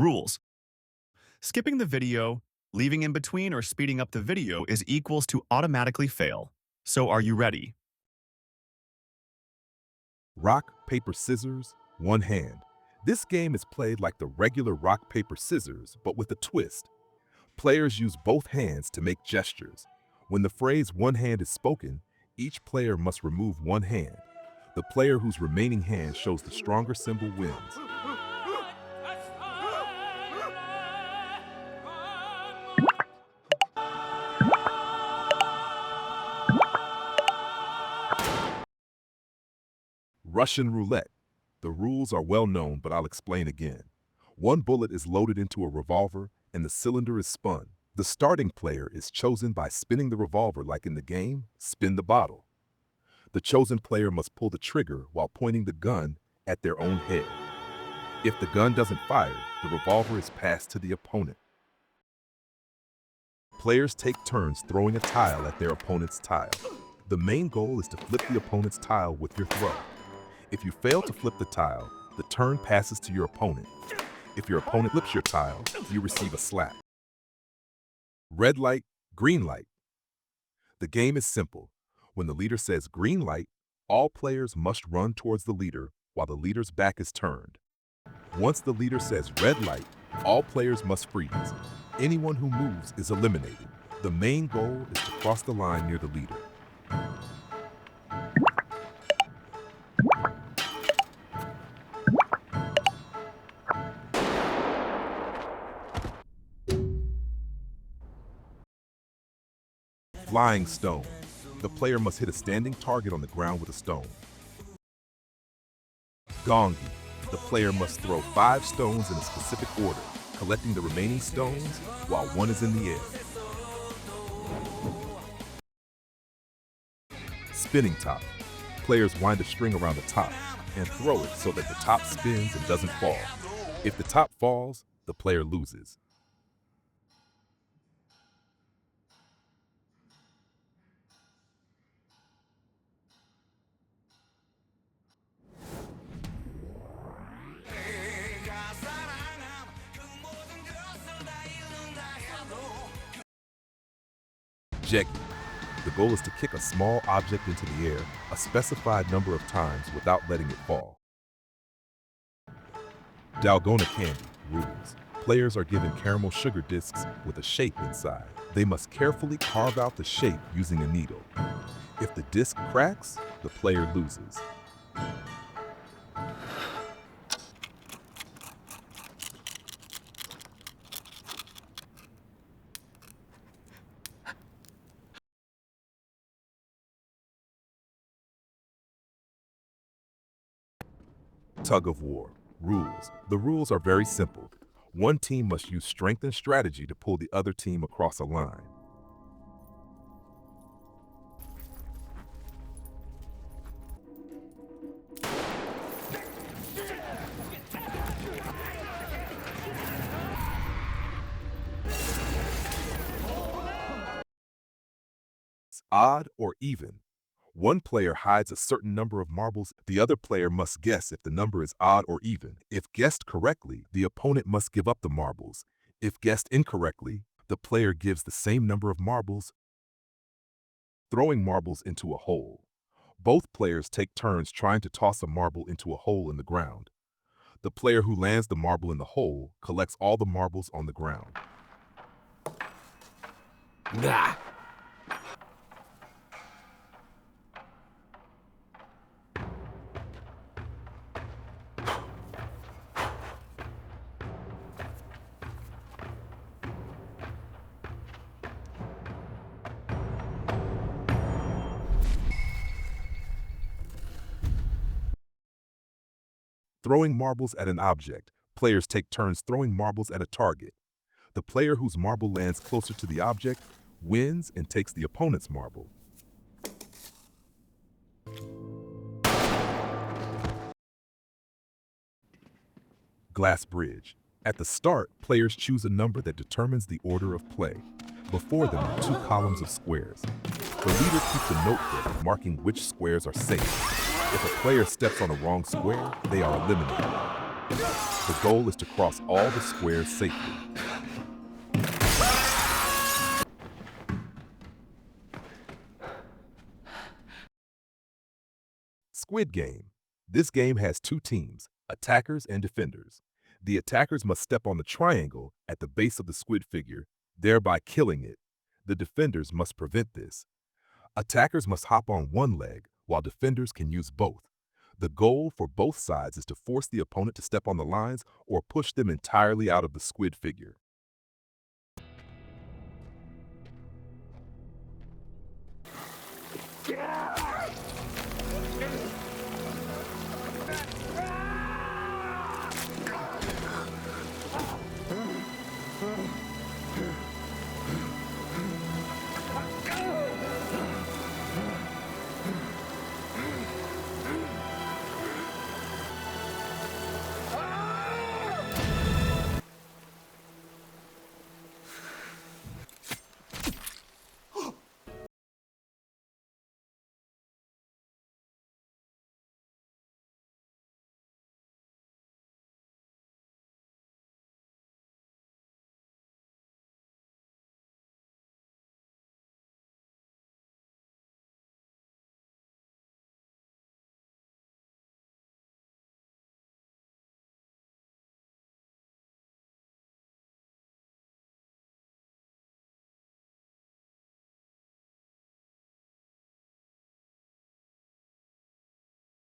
Rules. Skipping the video, leaving in between, or speeding up the video is equals to automatically fail. So are you ready? Rock, paper, scissors, one hand. This game is played like the regular rock, paper, scissors, but with a twist. Players use both hands to make gestures. When the phrase one hand is spoken, each player must remove one hand. The player whose remaining hand shows the stronger symbol wins. Russian roulette. The rules are well known, but I'll explain again. One bullet is loaded into a revolver and the cylinder is spun. The starting player is chosen by spinning the revolver like in the game, Spin the Bottle. The chosen player must pull the trigger while pointing the gun at their own head. If the gun doesn't fire, the revolver is passed to the opponent. Players take turns throwing a tile at their opponent's tile. The main goal is to flip the opponent's tile with your throw. If you fail to flip the tile, the turn passes to your opponent. If your opponent flips your tile, you receive a slap. Red light, green light. The game is simple. When the leader says green light, all players must run towards the leader while the leader's back is turned. Once the leader says red light, all players must freeze. Anyone who moves is eliminated. The main goal is to cross the line near the leader. Flying stone. The player must hit a standing target on the ground with a stone. Gongi. The player must throw 5 stones in a specific order, collecting the remaining stones while one is in the air. Spinning top. Players wind a string around the top and throw it so that the top spins and doesn't fall. If the top falls, the player loses. Jeggy. The goal is to kick a small object into the air a specified number of times without letting it fall. Dalgona candy. Rules. Players are given caramel sugar discs with a shape inside. They must carefully carve out the shape using a needle. If the disc cracks, the player loses. Tug of war. Rules. The rules are very simple. One team must use strength and strategy to pull the other team across a line. Odd or even. One player hides a certain number of marbles. The other player must guess if the number is odd or even. If guessed correctly, the opponent must give up the marbles. If guessed incorrectly, the player gives the same number of marbles. Throwing marbles into a hole. Both players take turns trying to toss a marble into a hole in the ground. The player who lands the marble in the hole collects all the marbles on the ground. Nah. Throwing marbles at an object. Players take turns throwing marbles at a target. The player whose marble lands closer to the object wins and takes the opponent's marble. Glass bridge. At the start, players choose a number that determines the order of play. Before them are 2 columns of squares. The leader keeps a notebook marking which squares are safe. If a player steps on a wrong square, they are eliminated. The goal is to cross all the squares safely. Squid Game. This game has two teams, attackers and defenders. The attackers must step on the triangle at the base of the squid figure, thereby killing it. The defenders must prevent this. Attackers must hop on one leg, while defenders can use both. The goal for both sides is to force the opponent to step on the lines or push them entirely out of the squid figure.